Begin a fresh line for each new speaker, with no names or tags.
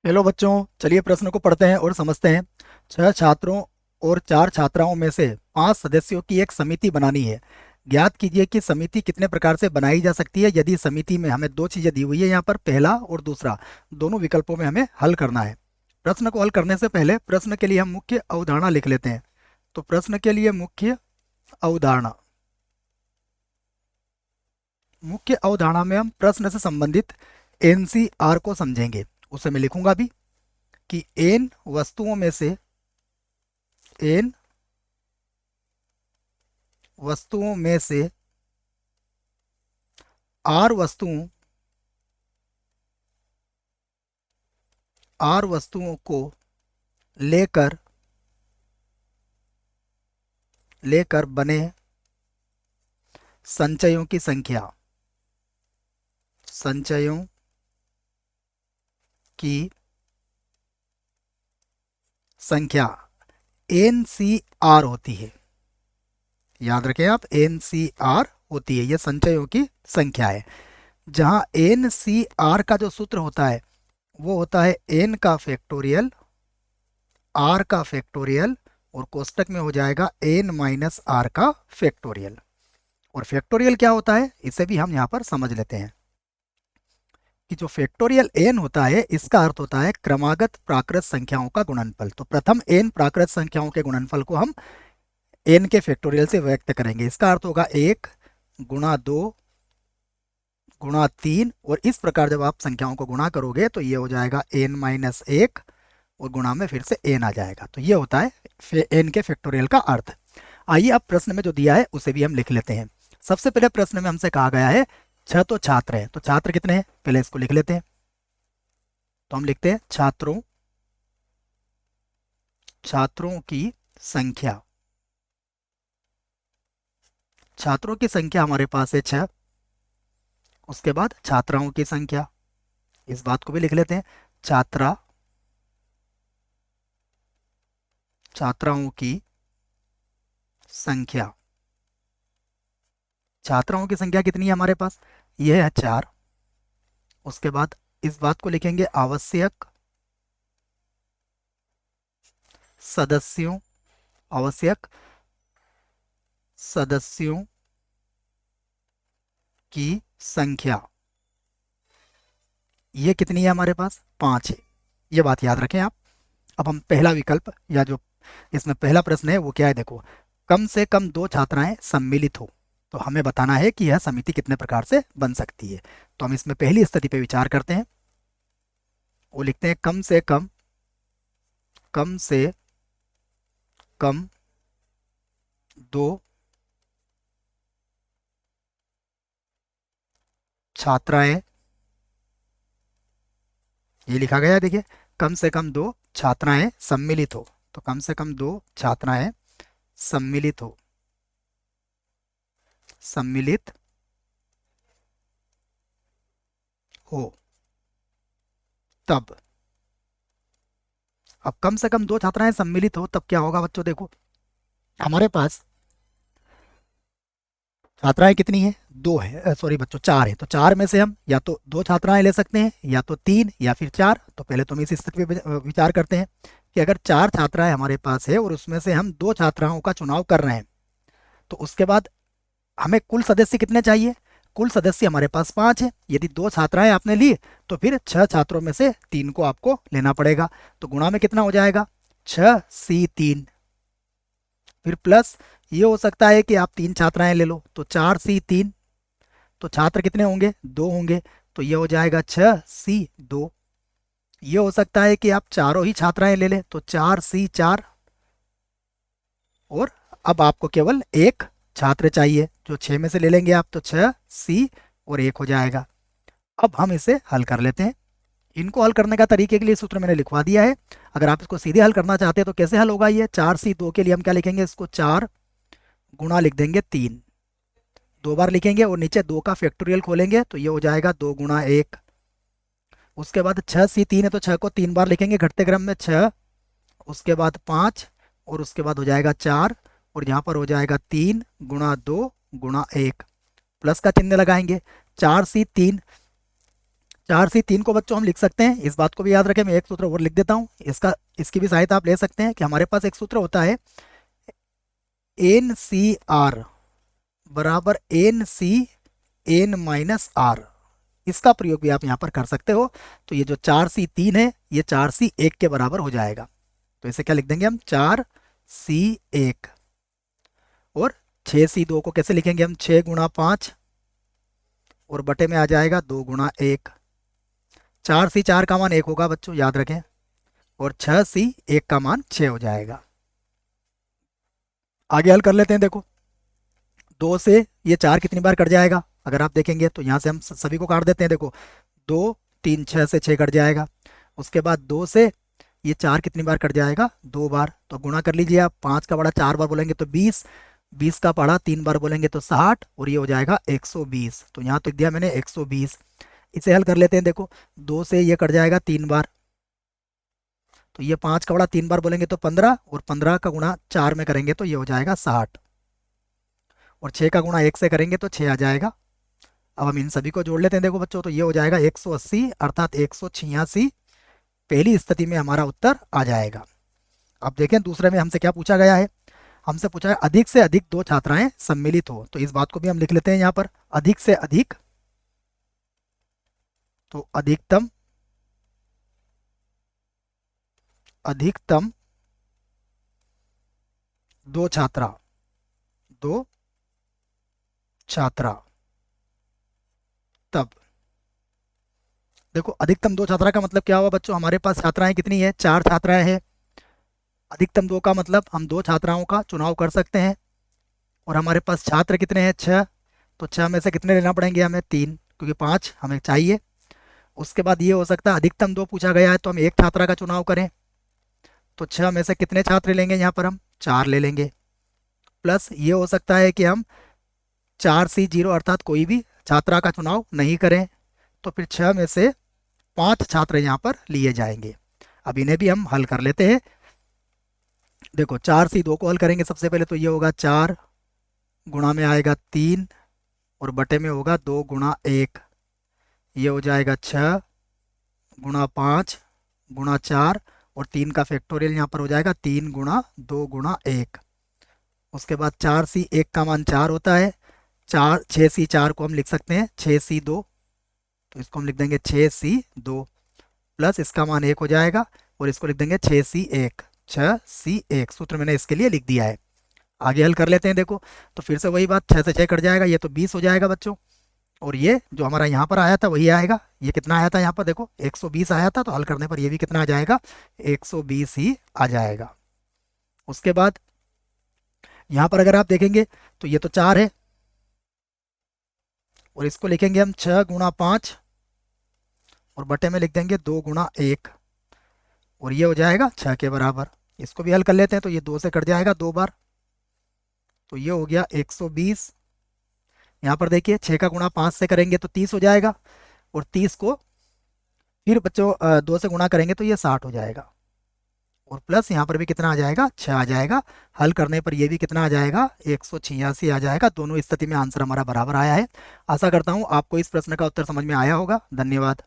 Hello बच्चों, चलिए प्रश्न को पढ़ते हैं और समझते हैं। 6 छात्रों और 4 छात्राओं में से 5 सदस्यों की एक समिति बनानी है। ज्ञात कीजिए कि समिति कितने प्रकार से बनाई जा सकती है। यदि समिति में हमें दो चीजें दी हुई है, यहाँ पर पहला और दूसरा दोनों विकल्पों में हमें हल करना है। प्रश्न को हल करने से पहले प्रश्न के लिए हम मुख्य अवधारणा लिख लेते हैं। तो प्रश्न के लिए अवधारणा मुख्य अवधारणा में हम प्रश्न से संबंधित एनसीआर को समझेंगे। उसे मैं लिखूंगा भी कि एन वस्तुओं में से आर वस्तुओं को लेकर लेकर बने संचयों की संख्या एन सी आर होती है। याद रखें आप, एन सी आर होती है, यह संचयों की संख्या है। जहां एन सी आर का जो सूत्र होता है वो होता है एन का फैक्टोरियल, आर का फैक्टोरियल, और कोष्टक में हो जाएगा एन माइनस आर का फैक्टोरियल। और फैक्टोरियल क्या होता है इसे भी हम यहाँ पर समझ लेते हैं कि जो फैक्टोरियल एन होता है इसका अर्थ होता है क्रमागत प्राकृत संख्याओं का गुणनफल। तो प्रथम एन प्राकृत संख्याओं के गुणनफल को हम एन के फैक्टोरियल से व्यक्त करेंगे। इसका अर्थ होगा 1 गुणा 2 गुणा 3, और इस प्रकार जब आप संख्याओं को गुणा करोगे तो ये हो जाएगा n-1, और गुणा में फिर से n आ जाएगा। तो ये होता है एन के फैक्टोरियल का अर्थ। आइए अब प्रश्न में जो दिया है उसे भी हम लिख लेते हैं। सबसे पहले प्रश्न में हमसे कहा गया है 6 तो छात्र हैं, तो छात्र कितने हैं पहले इसको लिख लेते हैं। तो हम लिखते हैं छात्रों की संख्या। छात्रों की संख्या हमारे पास है 6। उसके बाद छात्राओं की संख्या, इस बात को भी लिख लेते हैं। छात्राओं की संख्या। छात्राओं की संख्या कितनी है हमारे पास, यह है 4। उसके बाद इस बात को लिखेंगे सदस्यों आवश्यक सदस्यों की संख्या। ये कितनी है हमारे पास, 5 है। ये बात याद रखें आप। अब हम पहला विकल्प या जो इसमें पहला प्रश्न है वो क्या है, देखो, कम से कम 2 छात्राएं सम्मिलित हो। तो हमें बताना है कि यह समिति कितने प्रकार से बन सकती है। तो हम इसमें पहली स्थिति पे विचार करते हैं। वो लिखते हैं कम से कम 2 छात्राएं, ये लिखा गया है देखिए, कम से कम 2 छात्राएं सम्मिलित हो। तो कम से कम 2 छात्राएं सम्मिलित हो तब। अब कम से कम 2 छात्राएं सम्मिलित हो तब क्या होगा बच्चों, देखो हमारे पास छात्राएं कितनी है, 2 है, सॉरी बच्चों 4 है। तो 4 में से हम या तो 2 छात्राएं ले सकते हैं, या तो 3, या फिर 4। तो पहले तो हम इस स्थिति पे विचार करते हैं कि अगर 4 छात्राएं हमारे पास है और उसमें से हम 2 छात्राओं का चुनाव कर रहे हैं, तो उसके बाद हमें कुल सदस्य कितने चाहिए। कुल सदस्य हमारे पास 5 है। यदि 2 छात्राएं आपने ली तो फिर 6 छात्रों में से 3 को आपको लेना पड़ेगा। तो गुणा में कितना हो जाएगा, 6C3। फिर प्लस ये हो सकता है कि आप 3 छात्राएं ले लो, तो 4C3। तो छात्र कितने होंगे, 2 होंगे। तो ये हो जाएगा 6C2। ये हो सकता है कि आप चारों ही छात्राएं ले लें, तो 4C4। और अब आपको केवल एक छात्र चाहिए, जो 6 में से ले लेंगे आप, तो 6C और 1 हो जाएगा। अब हम इसे हल कर लेते हैं। इनको हल करने का तरीके के लिए सूत्र मैंने लिखवा दिया है। अगर आप इसको सीधे हल करना चाहते हैं तो कैसे हल होगा, ये 4C2 के लिए हम क्या लिखेंगे, इसको 4 गुणा लिख देंगे 3, 2 बार लिखेंगे, और नीचे 2 का फैक्टोरियल खोलेंगे तो ये हो जाएगा 2 गुणा 1। उसके बाद 6C3 है तो 6 को 3 बार लिखेंगे घटते क्रम में 6, उसके बाद 5, और उसके बाद हो जाएगा 4, और यहाँ पर हो जाएगा 3 गुणा 2 गुणा 1। प्लस का चिन्ह लगाएंगे। 4C3 4C3 को बच्चों हम लिख सकते हैं, इस बात को भी याद रखें। मैं एक सूत्र और लिख देता हूँ, इसकी भी सहायता आप ले सकते हैं कि हमारे पास एक सूत्र होता है NCR बराबर NC N-R। इसका प्रयोग भी आप यहाँ पर कर सकते हो। तो ये जो 4C3 है ये 4C1 के बराबर हो जाएगा। तो इसे क्या लिख देंगे हम, 4C1। और 6C2 को कैसे लिखेंगे हम, 6 गुणा 5 और बटे में आ जाएगा 2 गुणा 1। 4C4 का मान 1 होगा बच्चों, याद रखें। और 6C1 का मान 6 हो जाएगा। आगे हल कर लेते हैं। देखो 2 से ये 4 कितनी बार कट जाएगा, अगर आप देखेंगे तो यहाँ से हम सभी को काट देते हैं। देखो 2 3 6 से 6 कट जाएगा। उसके बाद 2 से ये 4 कितनी बार कट जाएगा, 2 बार। तो गुणा कर लीजिए आप, 5 का पढ़ा 4 बार बोलेंगे तो 20, 20 का पढ़ा 3 बार बोलेंगे तो 60, और ये हो जाएगा 120। तो यहाँ तो दिया मैंने 120। इसे हल कर लेते हैं। देखो 2 से ये कट जाएगा 3 बार, तो ये 5 का बड़ा 3 बार बोलेंगे तो 15, और 15 का गुणा 4 में करेंगे तो ये हो जाएगा 60, और 6 का गुणा 1 से करेंगे तो 6 आ जाएगा। अब हम इन सभी को जोड़ लेते हैं। देखो बच्चों, तो ये हो जाएगा 180 अर्थात 186। पहली स्थिति में हमारा उत्तर आ जाएगा। अब देखें दूसरे में हमसे क्या पूछा गया है। हमसे पूछा है अधिक से अधिक 2 छात्राएं सम्मिलित हो। तो इस बात को भी हम लिख लेते हैं यहाँ पर, अधिक से अधिक, तो अधिकतम 2 छात्रा, 2 छात्रा। तब देखो अधिकतम 2 छात्रा का मतलब क्या हुआ बच्चों, हमारे पास छात्राएं कितनी है, 4 छात्राएं हैं। अधिकतम 2 का मतलब हम 2 छात्राओं का चुनाव कर सकते हैं, और हमारे पास छात्र कितने हैं, 6। तो 6 में से कितने लेना पड़ेंगे हमें, 3, क्योंकि 5 हमें चाहिए। उसके बाद ये हो सकता है अधिकतम 2 पूछा गया है तो हम 1 छात्रा का चुनाव करें। तो 6 में से कितने छात्र लेंगे, यहाँ पर हम 4 ले लेंगे। प्लस ये हो सकता है कि हम 4C0 अर्थात कोई भी छात्रा का चुनाव नहीं करें, तो फिर 6 में से 5 छात्र यहाँ पर लिए जाएंगे। अब इन्हें भी हम हल कर लेते हैं। देखो 4C2 को हल करेंगे सबसे पहले, तो ये होगा 4 गुणा में आएगा 3, और बटे में होगा 2 गुणा 1। ये हो जाएगा 6 गुणा 5 गुणा 4, और 3 का फैक्टोरियल यहाँ पर हो जाएगा 3 गुणा 2 गुणा 1। उसके बाद 4C1 का मान 4 होता है। 6C4 को हम लिख सकते हैं 6C2, तो इसको हम लिख देंगे 6C2, प्लस इसका मान 1 हो जाएगा, और इसको लिख देंगे 6C1। 6C1 सूत्र मैंने इसके लिए लिख दिया है। आगे हल कर लेते हैं। देखो तो फिर से वही बात, 6 से 6 कट जाएगा, ये तो 20 हो जाएगा बच्चों। और ये जो हमारा यहाँ पर आया था वही आएगा। ये कितना आया था यहाँ पर, देखो 120 आया था, तो हल करने पर ये भी कितना आ जाएगा, 120 ही आ जाएगा। उसके बाद यहाँ पर अगर आप देखेंगे तो ये तो 4 है, और इसको लिखेंगे हम 6 गुणा 5, और बटे में लिख देंगे 2 गुणा 1, और ये हो जाएगा 6 के बराबर। इसको भी हल कर लेते हैं, तो ये 2 से कट जाएगा 2 बार, तो ये हो गया 120। यहाँ पर देखिए 6 का गुणा 5 से करेंगे तो 30 हो जाएगा, और 30 को फिर बच्चों 2 से गुणा करेंगे तो ये 60 हो जाएगा, और प्लस यहाँ पर भी कितना आ जाएगा, 6 आ जाएगा। हल करने पर ये भी कितना आ जाएगा, 186 आ जाएगा। दोनों स्थिति में आंसर हमारा बराबर आया है। आशा करता हूँ आपको इस प्रश्न का उत्तर समझ में आया होगा। धन्यवाद।